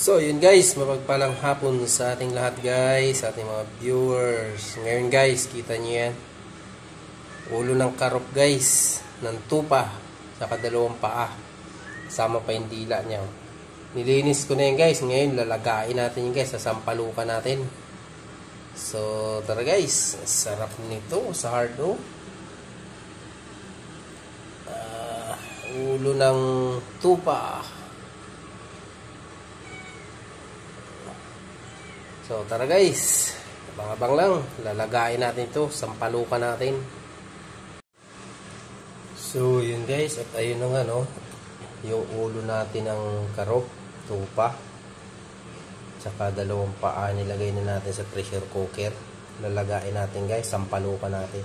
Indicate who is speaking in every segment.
Speaker 1: So, yun guys, mapagpalang hapon sa ating lahat guys, sa ating mga viewers. Ngayon guys, kita nyo yan. Ulo ng karop guys, ng tupa, saka dalawang paa. Kasama pa yung dila niya. Nilinis ko na yan guys, ngayon lalagain natin yun guys, sasampalukan natin. So, tara guys, sarap nito sa hardo. Ulo ng tupa. So, tara guys. Abang-abang lang. Lalagayin natin ito. Sampalukan natin. So, yun guys. At ayun na nga, no. Yung ulo natin ng karop, tupa. Tsaka dalawang paa nilagay na natin sa pressure cooker. Lalagayin natin guys. Sampalukan natin.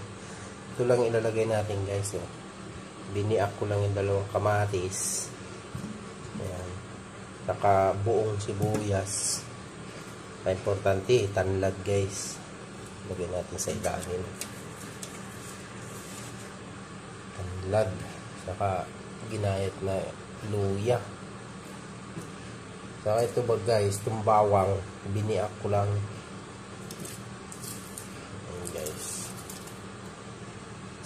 Speaker 1: Ito lang ilalagay natin guys, no. Biniak ko lang yung dalawang kamatis. Ayan. Tsaka buong sibuyas. Importante, tanlad guys. Lagyan natin sa ilalim. Tanlad. Saka ginayat na luya. Saka ito ba guys, itong bawang, biniak ko lang. Ayan guys.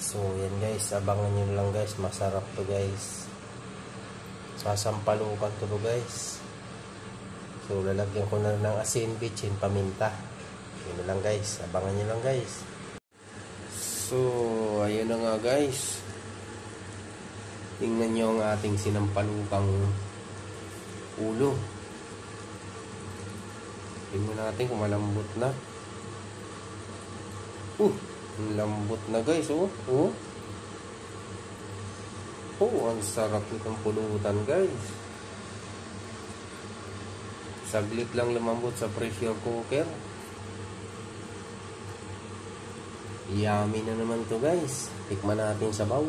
Speaker 1: So yan guys, abangan nyo lang guys. Masarap to guys. Sasampalukan to guys. So, lalagyan ko na ng asin, bitchin, paminta. Yun na lang guys. Abangan nyo lang guys. So, ayun na nga guys. Tingnan nyo ang ating sinampalukang ulo. Tingnan natin kung malambot na. Lambot na guys. Oh, ang sarap nitong pulutan guys. Saglit lang lumambot sa pressure cooker. Yummy na naman to guys. Tikman natin sa sabaw.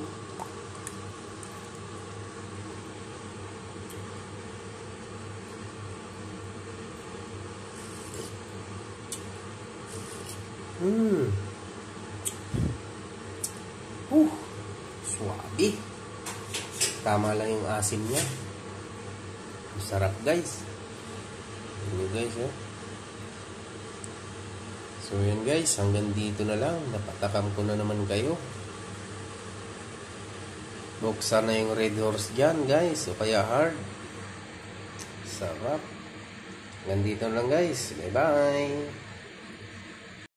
Speaker 1: Swabe. Tama lang yung asim niya. Sarap guys. Hello guys, oh. So yan guys, hanggang dito na lang. Napatakam ko na naman kayo. Buksan na yung red horse dyan guys, o kaya hard. Sarap. Hanggang dito na lang guys. Bye bye.